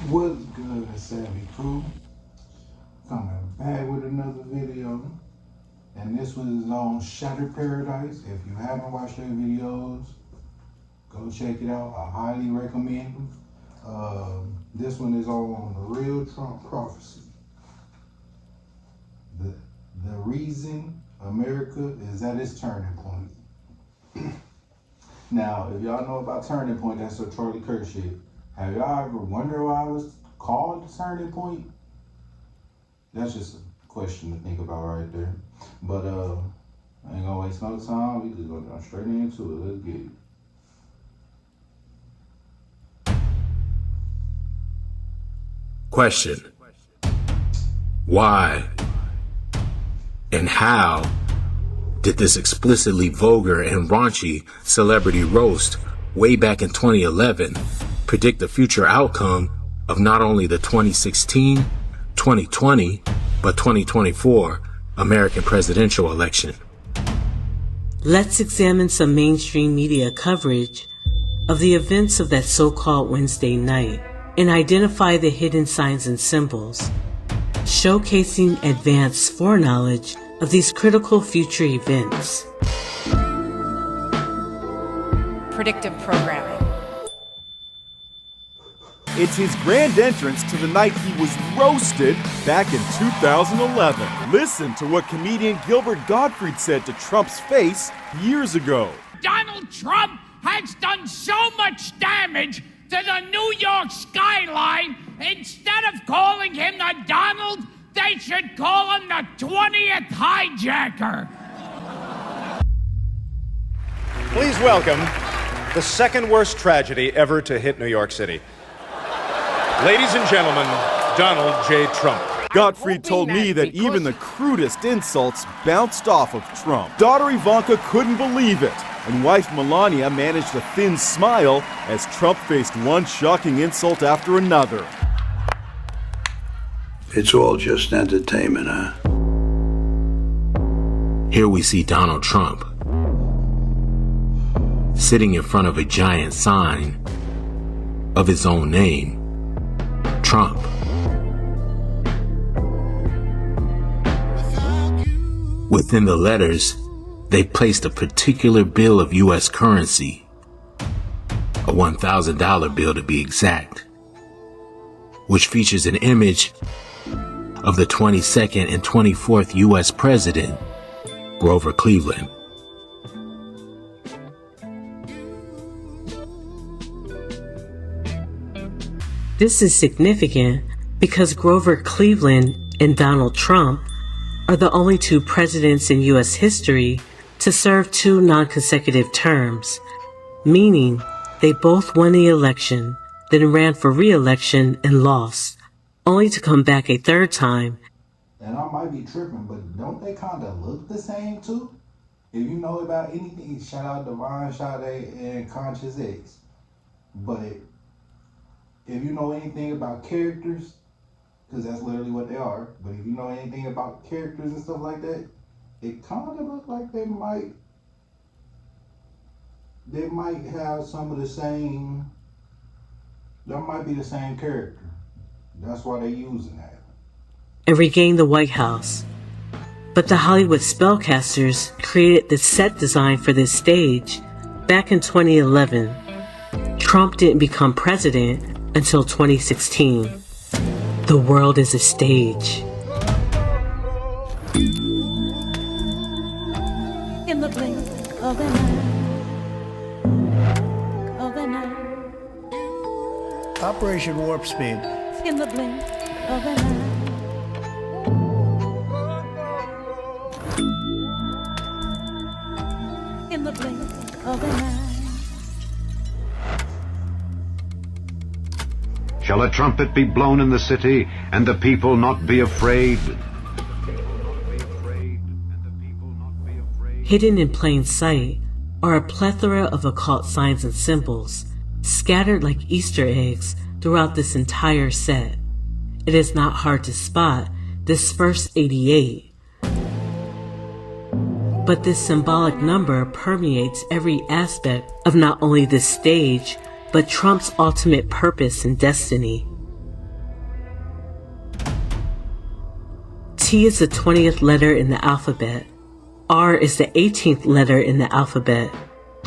What's good, Savvy Crew? Coming back with another video. And this one is on Shattered Paradise. If you haven't watched their videos, go check it out. I highly recommend them. This one is on the real Trump prophecy. The reason America is at its turning point. Now, if y'all know about Turning Point, that's a Charlie Kirk shit. Have y'all ever wondered why it was called the Turning Point? That's just a question to think about right there. But I ain't gonna waste no time. We just gonna go straight into it. Let's get it. Question: why and how did this explicitly vulgar and raunchy celebrity roast way back in 2011 predict the future outcome of not only the 2016, 2020, but 2024 American presidential election? Let's examine some mainstream media coverage of the events of that so-called Wednesday night and identify the hidden signs and symbols, showcasing advanced foreknowledge of these critical future events. Predictive programming. It's his grand entrance to the night he was roasted back in 2011. Listen to what comedian Gilbert Gottfried said to Trump's face years ago. Donald Trump has done so much damage to the New York skyline. Instead of calling him the Donald, they should call him the 20th hijacker. Please welcome the second worst tragedy ever to hit New York City. Ladies and gentlemen, Donald J. Trump. Gottfried told me that even the crudest insults bounced off of Trump. Daughter Ivanka couldn't believe it, and wife Melania managed a thin smile as Trump faced one shocking insult after another. It's all just entertainment, huh? Here we see Donald Trump sitting in front of a giant sign of his own name, Trump. Within the letters, they placed a particular bill of U.S. currency, a $1,000 bill to be exact, which features an image of the 22nd and 24th U.S. President, Grover Cleveland. This is significant because Grover Cleveland and Donald Trump are the only two presidents in U.S. history to serve two non-consecutive terms, meaning they both won the election, then ran for re-election and lost, only to come back a third time. And I might be tripping, but don't they kind of look the same too? If you know about anything, shout out Divine, Sade, and Conscious X. But if you know anything about characters, because that's literally what they are, but if you know anything about characters and stuff like that, it kind of looks like they might have some of the same, that might be the same character. That's why they're using that. And regain the White House. But the Hollywood spellcasters created the set design for this stage back in 2011. Trump didn't become president until 2016. The world is a stage. In the blink of an eye, Operation Warp Speed. in the blink of an eye. In the blink of an eye. Shall a trumpet be blown in the city, and the people not be afraid? Hidden in plain sight are a plethora of occult signs and symbols, scattered like Easter eggs throughout this entire set. It is not hard to spot this first 88. But this symbolic number permeates every aspect of not only this stage, but Trump's ultimate purpose and destiny. T is the 20th letter in the alphabet. R is the 18th letter in the alphabet.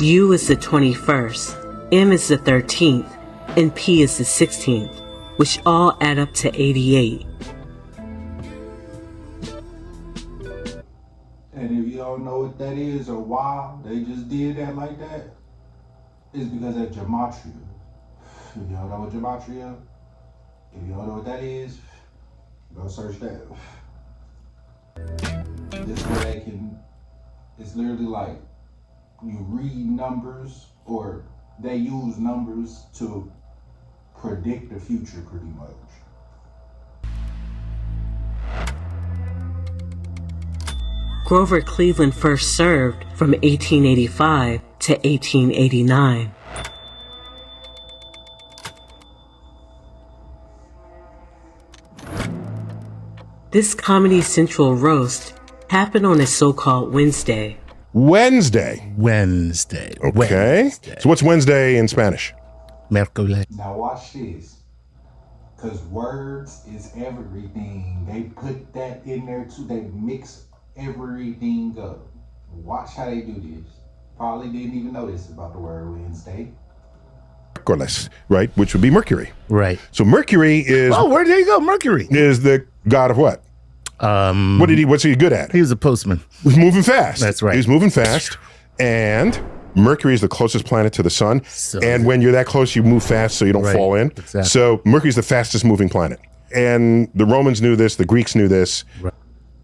U is the 21st. M is the 13th. And P is the 16th, which all add up to 88. And if you don't know what that is or why they just did that like that, it's because of gematria. If you don't know what gematria is, if you don't know what that is, go search that. This way it's literally like you read numbers, or they use numbers to predict the future pretty much. Grover Cleveland first served from 1885 to 1889. This Comedy Central roast happened on a so-called Wednesday. Wednesday. Okay. Wednesday. So what's Wednesday in Spanish? Miércoles. Now watch this. Because words is everything. They put that in there too. They mix everything up. Watch how they do this. Probably didn't even notice about the word Wednesday. Miércoles, right? Which would be Mercury. Right. So Mercury is... Oh, where there you go, Mercury. Is the god of what? What's he good at? He was a postman. He was moving fast. That's right. He was moving fast. And Mercury is the closest planet to the sun. So, and when you're that close, you move fast so you don't fall in. Exactly. So Mercury is the fastest moving planet. And the Romans knew this. The Greeks knew this. Right.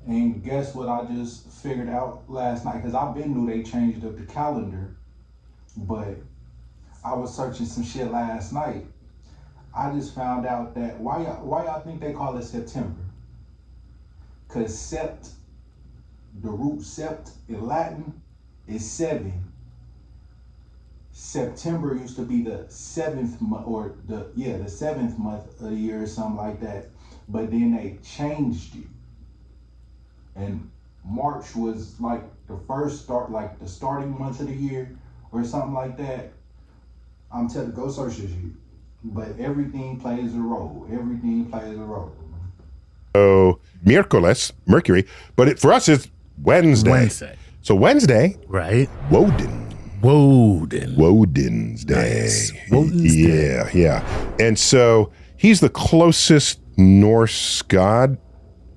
And guess what I just figured out last night? Because I've been knew they changed up the calendar. But I was searching some shit last night. I just found out that why y'all think they call it September? Because sept, the root sept in Latin is 7. September used to be the 7th month, or the 7th month of the year or something like that. But then they changed it. And March was like the starting month of the year or something like that. I'm telling you, go search this shit. But everything plays a role. Everything plays a role. So Miércoles, Mercury, but for us it's Wednesday. So Wednesday, right? Woden's Day. Nice. Woden's Day. Yeah. And so he's the closest Norse god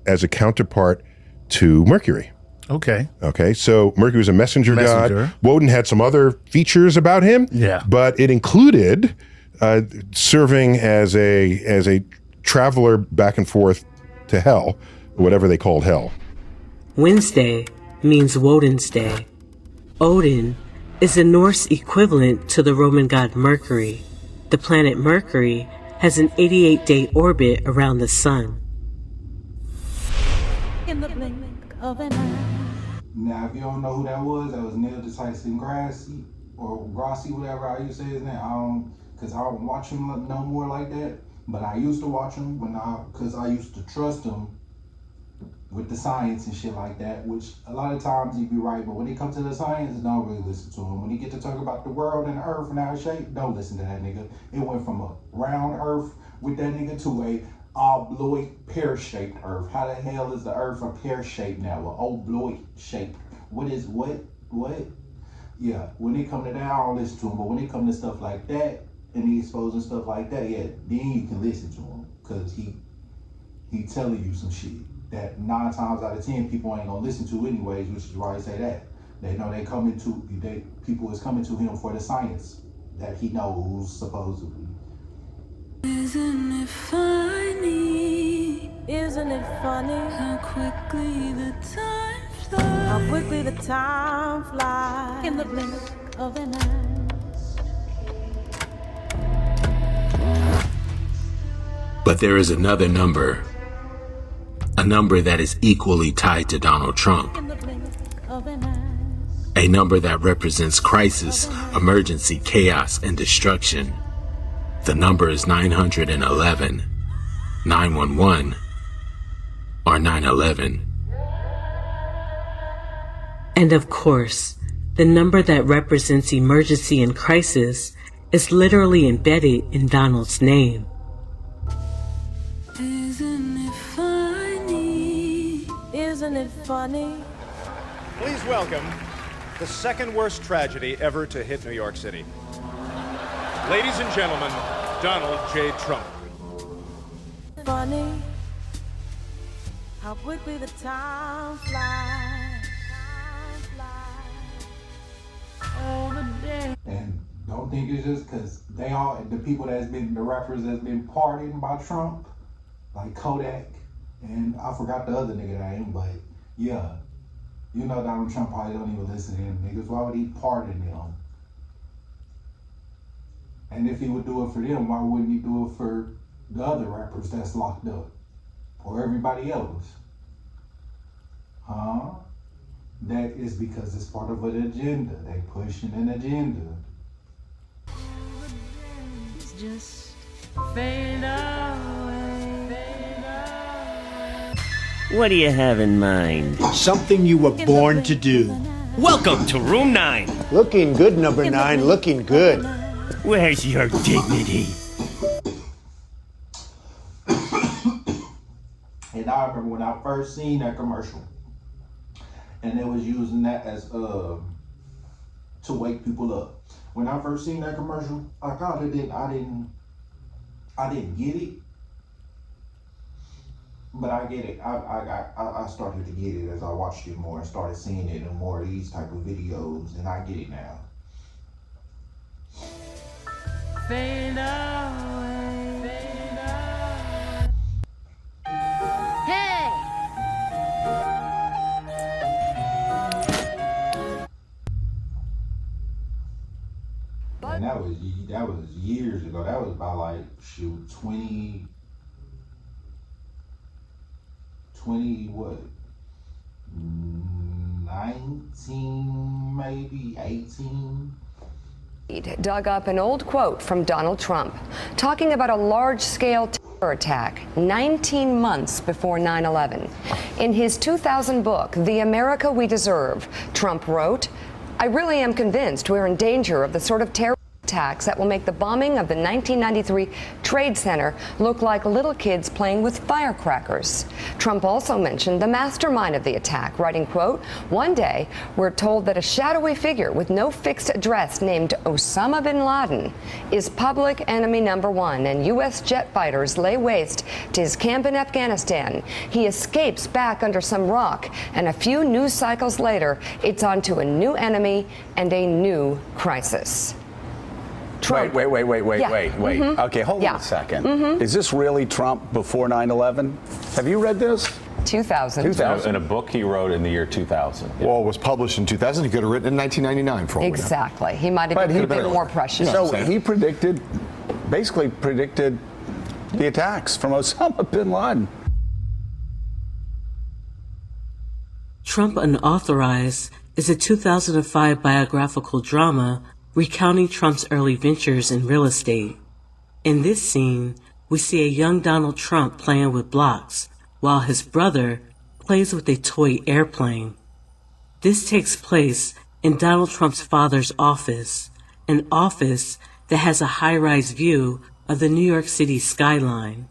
as a counterpart to Mercury. Okay. So Mercury was a messenger god. Woden had some other features about him. Yeah. But it included serving as a traveler back and forth to hell, whatever they called hell. Wednesday means Woden's Day. Odin is the Norse equivalent to the Roman god Mercury. The planet Mercury has an 88-day orbit around the sun. In the blink of an eye. Now, if you don't know who that was Neil deGrasse Grassi, or Grassi, whatever how you say his name. Because I don't watch him no more like that. But I used to watch him because I used to trust him with the science and shit like that, which a lot of times he'd be right, but when it comes to the science, don't really listen to him. When he get to talk about the world and the earth and how it's shaped, don't listen to that nigga. It went from a round earth with that nigga to a obloid pear-shaped earth. How the hell is the earth a pear-shaped now? An obloid shaped. What? Yeah, when it come to that, I don't listen to him, but when it come to stuff like that, and he exposing stuff like that, yeah, then you can listen to him, because he telling you some shit that 9 times out of 10 people ain't gonna listen to anyways, which is why I say that. They know people is coming to him for the science that he knows, supposedly. Isn't it funny? How quickly the time flies. In the blink of an eye. But there is another number, a number that is equally tied to Donald Trump, a number that represents crisis, emergency, chaos, and destruction. The number is 911, 911, or 9/11. And of course, the number that represents emergency and crisis is literally embedded in Donald's name. Isn't it funny Isn't it funny? Please welcome the second worst tragedy ever to hit New York City. Ladies and gentlemen, Donald J. Trump. Funny how quickly the time flies. Oh, the day. And don't think it's just because the people the rappers that's been pardoned by Trump, like Kodak, and I forgot the other nigga name, but yeah. You know Donald Trump probably don't even listen to them niggas. Why would he pardon them? And if he would do it for them, why wouldn't he do it for the other rappers that's locked up? Or everybody else? Huh? That is because it's part of an agenda. They pushing an agenda. Just fade away. What do you have in mind? Something you were born to do. Welcome to Room 9. Looking good, number 9. Looking good. Where's your dignity? And I remember when I first seen that commercial, and they was using that as to wake people up. When I first seen that commercial, I didn't get it. But I get it. I started to get it as I watched it more and started seeing it in more of these type of videos, and I get it now. Fade away. Fade away. Hey! And that was years ago. That was about like 20 what? 19, maybe 18. Dug up an old quote from Donald Trump talking about a large-scale terror attack 19 months before 9/11. In his 2000 book, The America We Deserve, Trump wrote, "I really am convinced we're in danger of the sort of terror attacks that will make the bombing of the 1993 Trade Center look like little kids playing with firecrackers." Trump also mentioned the mastermind of the attack, writing, quote, "One day, we're told that a shadowy figure with no fixed address named Osama bin Laden is public enemy number one, and U.S. jet fighters lay waste to his camp in Afghanistan. He escapes back under some rock, and a few news cycles later, it's on to a new enemy and a new crisis." Trump. Wait. Yeah. Mm-hmm. Okay, hold on a second. Mm-hmm. Is this really Trump before 9/11? Have you read this? 2000. In a book he wrote in the year 2000. Yeah. Well, it was published in 2000. He could have written in 1999 for all we know. Exactly. He might have been a bit more precious. So he basically predicted the attacks from Osama bin Laden. Trump Unauthorized is a 2005 biographical drama recounting Trump's early ventures in real estate. In this scene, we see a young Donald Trump playing with blocks, while his brother plays with a toy airplane. This takes place in Donald Trump's father's office, an office that has a high-rise view of the New York City skyline.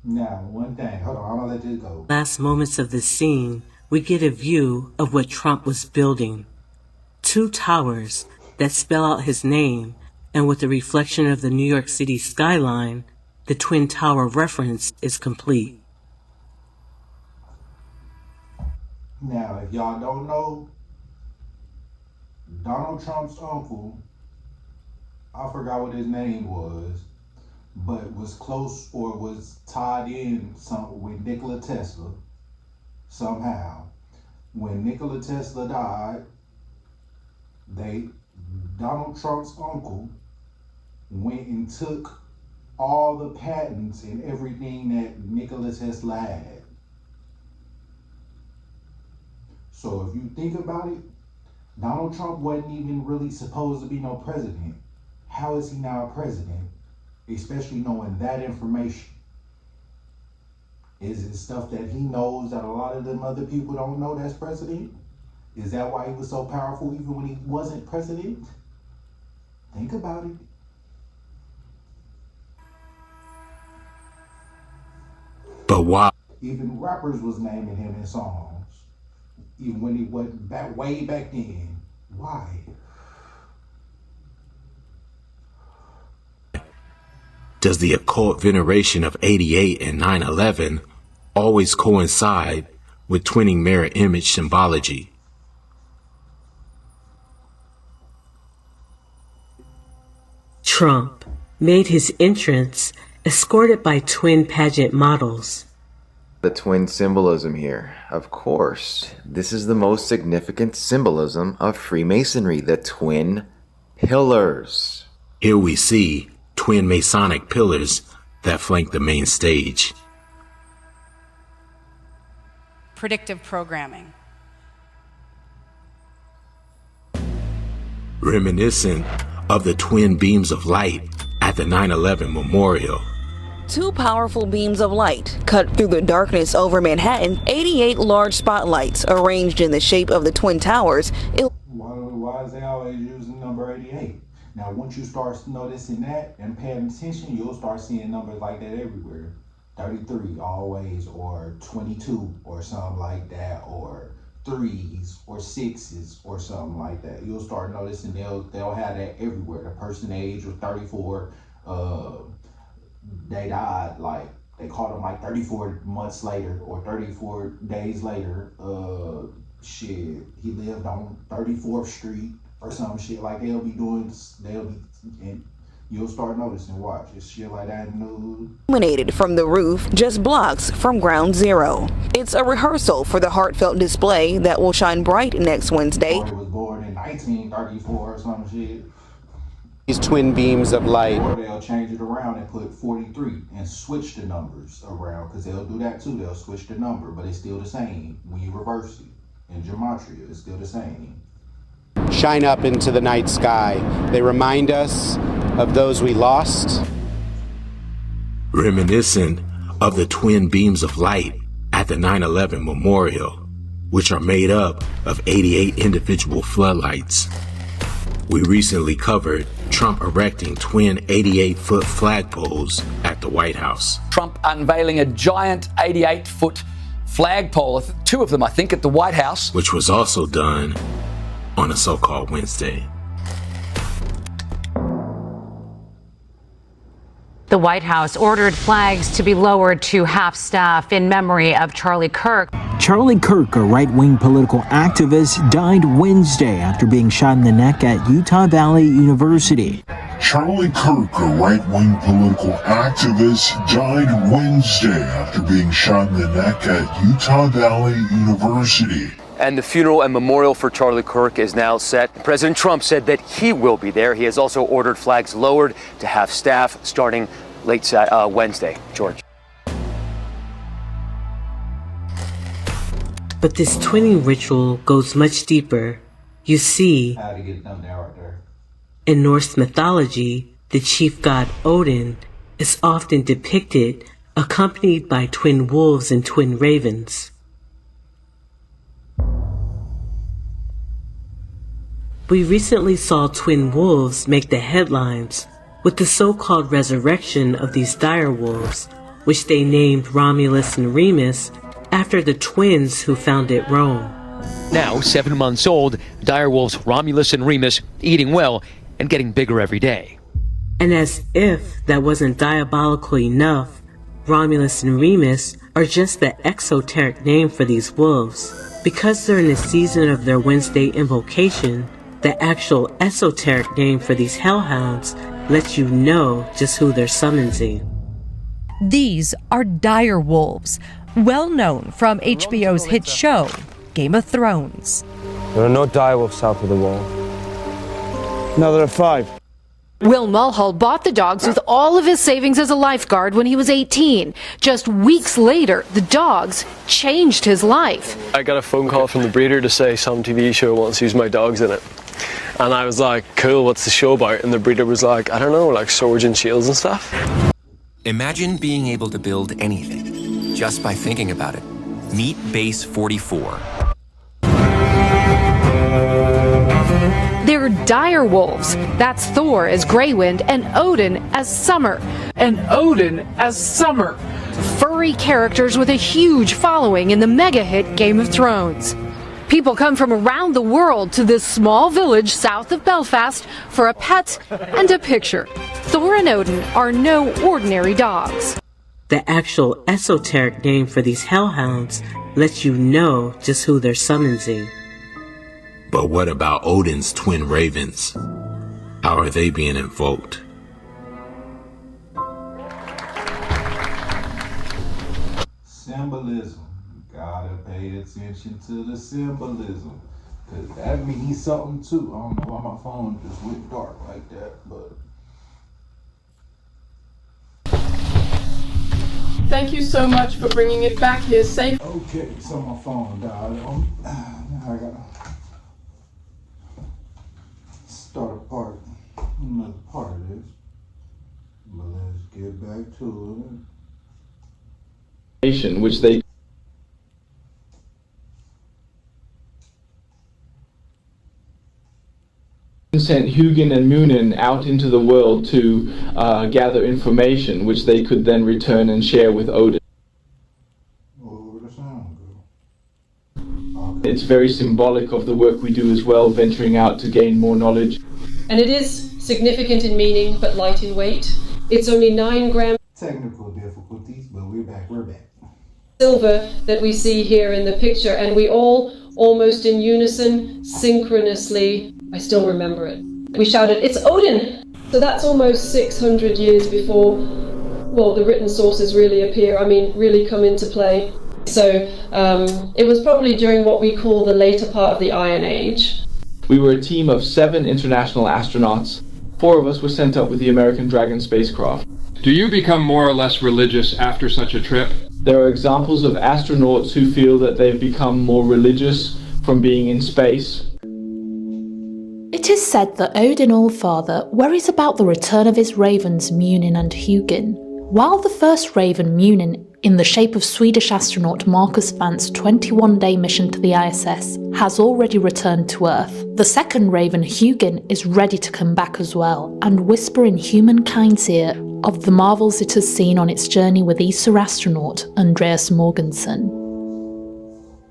Now, one thing, hold on, I'm gonna let this go. Last moments of this scene, we get a view of what Trump was building. 2 towers that spell out his name, and with the reflection of the New York City skyline, the Twin Tower reference is complete. Now, if y'all don't know, Donald Trump's uncle, I forgot what his name was, but was close or was tied in with Nikola Tesla somehow. When Nikola Tesla died, Donald Trump's uncle went and took all the patents and everything that Nikola Tesla had. So if you think about it, Donald Trump wasn't even really supposed to be no president. How is he now a president? Especially knowing that information. Is it stuff that he knows that a lot of them other people don't know that's president? Is that why he was so powerful even when he wasn't president? Think about it. But why? Even rappers was naming him in songs. Even when he went way back then. Why? Does the occult veneration of 88 and 9/11 always coincide with twinning mirror image symbology? Trump made his entrance escorted by twin pageant models. The twin symbolism here. Of course, this is the most significant symbolism of Freemasonry, the twin pillars. Here we see twin Masonic pillars that flank the main stage. Predictive programming. Reminiscent of the twin beams of light at the 9/11 memorial. Two powerful beams of light cut through the darkness over Manhattan. 88 large spotlights arranged in the shape of the Twin Towers. Why is they always using number 88? Now, once you start noticing that and paying attention, you'll start seeing numbers like that everywhere. 33 always, or 22 or something like that, or 3s or 6s or something like that. You'll start noticing they'll have that everywhere. The person age was 34, they died, like, they caught him like 34 months later or 34 days later. He lived on 34th Street or some shit. Like, and you'll start noticing, watch, it's shit like that in the news. Illuminated from the roof, just blocks from ground zero. It's a rehearsal for the heartfelt display that will shine bright next Wednesday. He was born in 1934 or some shit. These twin beams of light. Or they'll change it around and put 43 and switch the numbers around, because they'll do that too. They'll switch the number, but it's still the same when you reverse it. In gematria, it's still the same. Shine up into the night sky. They remind us of those we lost. Reminiscent of the twin beams of light at the 9/11 memorial, which are made up of 88 individual floodlights. We recently covered Trump erecting twin 88-foot flagpoles at the White House. Trump unveiling a giant 88-foot flagpole, two of them, I think, at the White House. Which was also done on a so-called Wednesday. The White House ordered flags to be lowered to half-staff in memory of Charlie Kirk. Charlie Kirk, a right-wing political activist, died Wednesday after being shot in the neck at Utah Valley University. Charlie Kirk, a right-wing political activist, died Wednesday after being shot in the neck at Utah Valley University. And the funeral and memorial for Charlie Kirk is now set. President Trump said that he will be there. He has also ordered flags lowered to half staff starting late Wednesday. George. But this twinning ritual goes much deeper. You see, How to get it done there, right there. in Norse mythology, the chief god Odin is often depicted accompanied by twin wolves and twin ravens. We recently saw twin wolves make the headlines with the so-called resurrection of these dire wolves, which they named Romulus and Remus after the twins who founded Rome. Now, 7 months old, direwolves Romulus and Remus eating well and getting bigger every day. And as if that wasn't diabolical enough, Romulus and Remus are just the exoteric name for these wolves. Because they're in the season of their Wednesday invocation, the actual esoteric name for these hellhounds lets you know just who they're summoning. These are dire wolves, well known from HBO's hit show, Game of Thrones. There are no direwolves south of the wall. Now there are 5. Will Mulhall bought the dogs with all of his savings as a lifeguard when he was 18. Just weeks later, the dogs changed his life. I got a phone call from the breeder to say some TV show wants to use my dogs in it. And I was like, cool, what's the show about? And the breeder was like, I don't know, like swords and shields and stuff. Imagine being able to build anything just by thinking about it. Meet Base 44. They're dire wolves. That's Thor as Greywind and Odin as Summer. Furry characters with a huge following in the mega hit Game of Thrones. People come from around the world to this small village south of Belfast for a pet and a picture. Thor and Odin are no ordinary dogs. The actual esoteric name for these hellhounds lets you know just who they're summoning. But what about Odin's twin ravens? How are they being invoked? Symbolism. You gotta pay attention to the symbolism. Cause that means something too. I don't know why my phone just went dark like that, but. Thank you so much for bringing it back here safe. Okay, so my phone died. Now I gotta start a part, another part of this. But let's get back to it. Which they sent Hugin and Munin out into the world to gather information, which they could then return and share with Odin. It's very symbolic of the work we do as well, venturing out to gain more knowledge. And it is significant in meaning, but light in weight. It's only 9 grams. Technical difficulties, but we're back. Silver that we see here in the picture, and we all, almost in unison, synchronously, I still remember it, we shouted, "It's Odin!" So that's almost 600 years before, well, the written sources really appear, really come into play. So it was probably during what we call the later part of the Iron Age. We were a team of 7 international astronauts. 4 of us were sent up with the American Dragon spacecraft. Do you become more or less religious after such a trip? There are examples of astronauts who feel that they've become more religious from being in space. It is said that Odin Allfather worries about the return of his ravens Munin and Hugin. While the first raven Munin, in the shape of Swedish astronaut Marcus Vance's 21-day mission to the ISS, has already returned to Earth, the second raven Hugin is ready to come back as well and whisper in humankind's ear of the marvels it has seen on its journey with ESA astronaut Andreas Mogensen.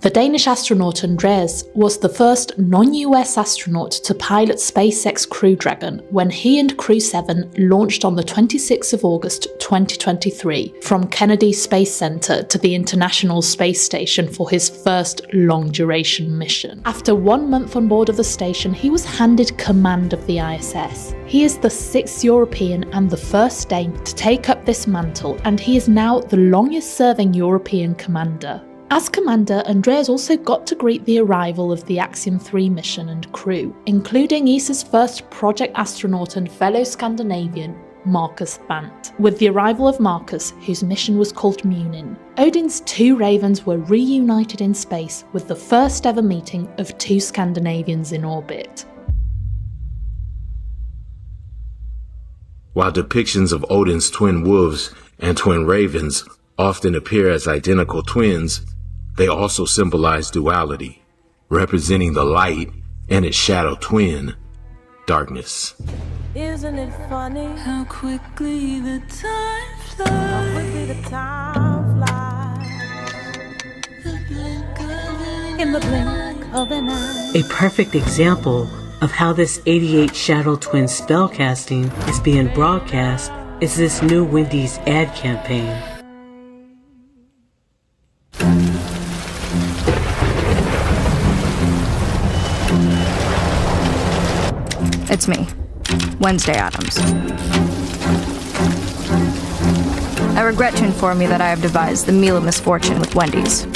The Danish astronaut Andreas was the first non-US astronaut to pilot SpaceX Crew Dragon when he and Crew 7 launched on the 26th of August 2023 from Kennedy Space Center to the International Space Station for his first long-duration mission. After 1 month on board of the station, he was handed command of the ISS. He is the 6th European and the first Dane to take up this mantle, and he is now the longest-serving European commander. As commander, Andreas also got to greet the arrival of the Axiom 3 mission and crew, including ESA's first project astronaut and fellow Scandinavian, Marcus Vance. With the arrival of Marcus, whose mission was called Munin, Odin's 2 ravens were reunited in space with the first ever meeting of 2 Scandinavians in orbit. While depictions of Odin's twin wolves and twin ravens often appear as identical twins, they also symbolize duality, representing the light and its shadow twin, darkness. Isn't it funny how quickly the time flies? In the blink of an eye. A perfect example of how this 88 Shadow Twin spellcasting is being broadcast is this new Wendy's ad campaign. It's me, Wednesday Addams. I regret to inform you that I have devised the meal of misfortune with Wendy's.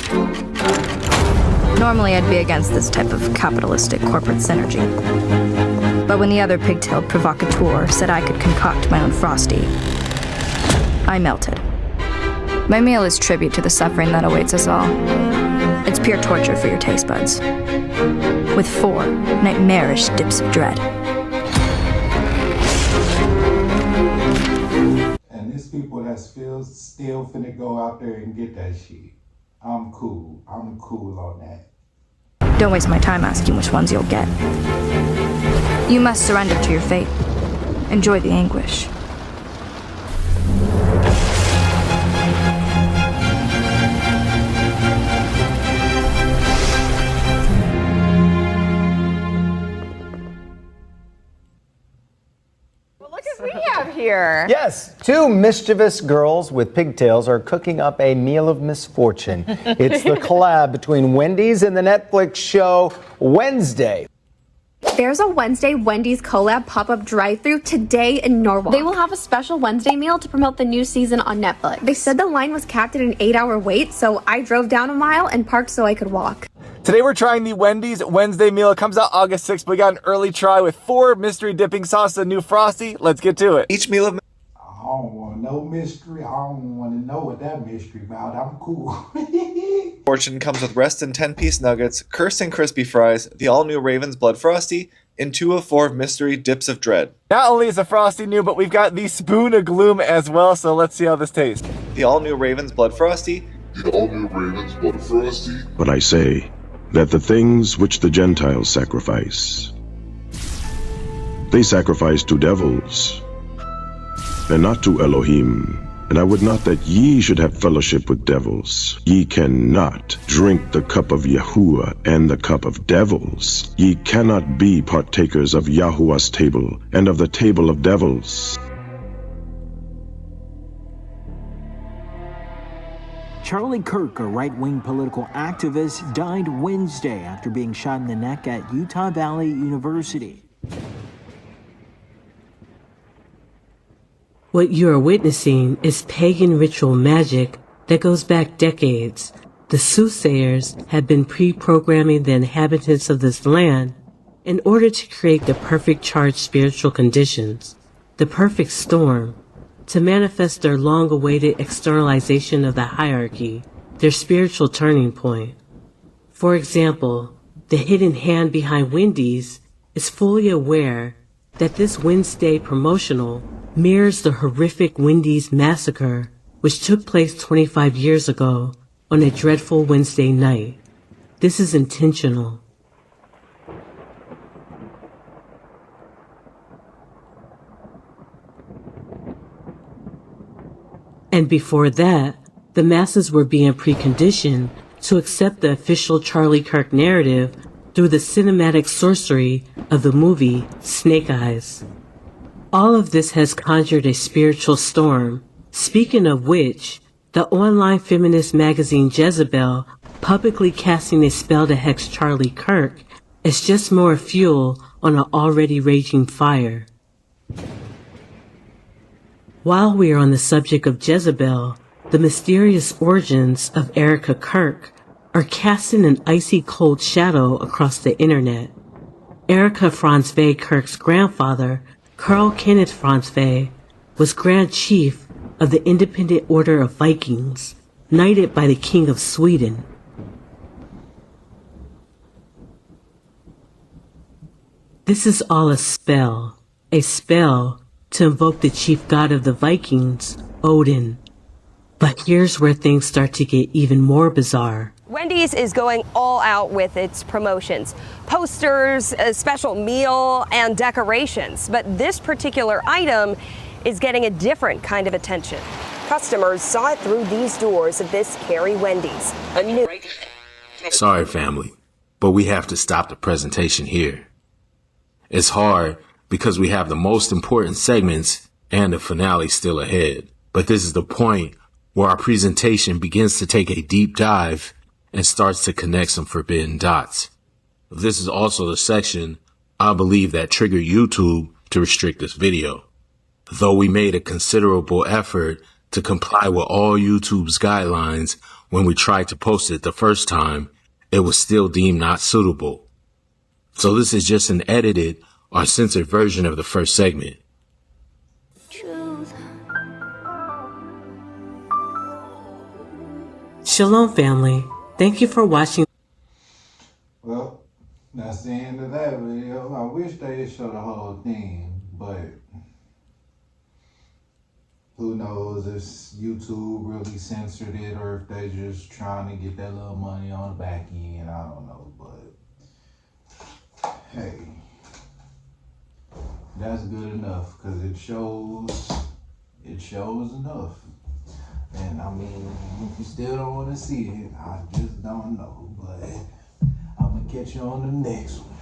Normally I'd be against this type of capitalistic corporate synergy. But when the other pigtailed provocateur said I could concoct my own Frosty, I melted. My meal is tribute to the suffering that awaits us all. It's pure torture for your taste buds, with 4 nightmarish dips of dread. And there's people that's still finna go out there and get that shit. I'm cool on that. Don't waste my time asking which ones you'll get. You must surrender to your fate. Enjoy the anguish. Here. Yes, two mischievous girls with pigtails are cooking up a meal of misfortune. It's the collab between Wendy's and the Netflix show Wednesday. There's a Wednesday Wendy's collab pop-up drive-thru today in Norwalk. They will have a special Wednesday meal to promote the new season on Netflix. They said the line was capped at an 8-hour wait, so I drove down a mile and parked so I could walk. Today we're trying the Wendy's Wednesday meal. It comes out August 6th, but we got an early try with 4 mystery dipping sauces and new Frosty. Let's get to it. Each meal of... I don't want no mystery. I don't want to know what that mystery about. I'm cool. Fortune comes with Rest and 10-piece nuggets, Curse and crispy fries, the all-new Raven's Blood Frosty, and 2 of 4 mystery dips of dread. Not only is the Frosty new, but we've got the Spoon of Gloom as well, so let's see how this tastes. The all-new Raven's Blood Frosty. The all-new Raven's Blood Frosty. But I say that the things which the Gentiles sacrifice, they sacrifice to devils, and not to Elohim. And I would not that ye should have fellowship with devils. Ye cannot drink the cup of Yahuwah and the cup of devils. Ye cannot be partakers of Yahuwah's table and of the table of devils. Charlie Kirk, a right-wing political activist, died Wednesday after being shot in the neck at Utah Valley University. What you are witnessing is pagan ritual magic that goes back decades. The soothsayers have been pre-programming the inhabitants of this land in order to create the perfect charged spiritual conditions, the perfect storm, to manifest their long-awaited externalization of the hierarchy, their spiritual turning point. For example, the hidden hand behind Wendy's is fully aware that this Wednesday promotional mirrors the horrific Wendy's massacre, which took place 25 years ago on a dreadful Wednesday night. This is intentional. And before that, the masses were being preconditioned to accept the official Charlie Kirk narrative through the cinematic sorcery of the movie Snake Eyes. All of this has conjured a spiritual storm, speaking of which, the online feminist magazine Jezebel publicly casting a spell to hex Charlie Kirk is just more fuel on an already raging fire. While we are on the subject of Jezebel, the mysterious origins of Erica Kirk are casting an icy cold shadow across the internet. Erica Franzwey Kirk's grandfather, Carl Kenneth Franzwey, was Grand Chief of the Independent Order of Vikings, knighted by the King of Sweden. This is all a spell to invoke the chief god of the Vikings, Odin. But here's where things start to get even more bizarre. Wendy's is going all out with its promotions. Posters, a special meal, and decorations. But this particular item is getting a different kind of attention. Customers saw it through these doors of this Carrie Wendy's. A new... Sorry, family, but we have to stop the presentation here. It's hard because we have the most important segments and the finale still ahead. But this is the point where our presentation begins to take a deep dive and starts to connect some forbidden dots. This is also the section I believe that triggered YouTube to restrict this video. Though we made a considerable effort to comply with all YouTube's guidelines when we tried to post it the first time, it was still deemed not suitable. So this is just an edited or censored version of the first segment. Shalom, family. Thank you for watching. Well, that's the end of that video. I wish they would show the whole thing, but who knows if YouTube really censored it or if they just trying to get that little money on the back end. I don't know, but Okay. That's good enough, because it shows enough. And I mean, if you still don't want to see it, I just don't know. But I'm going to catch you on the next one.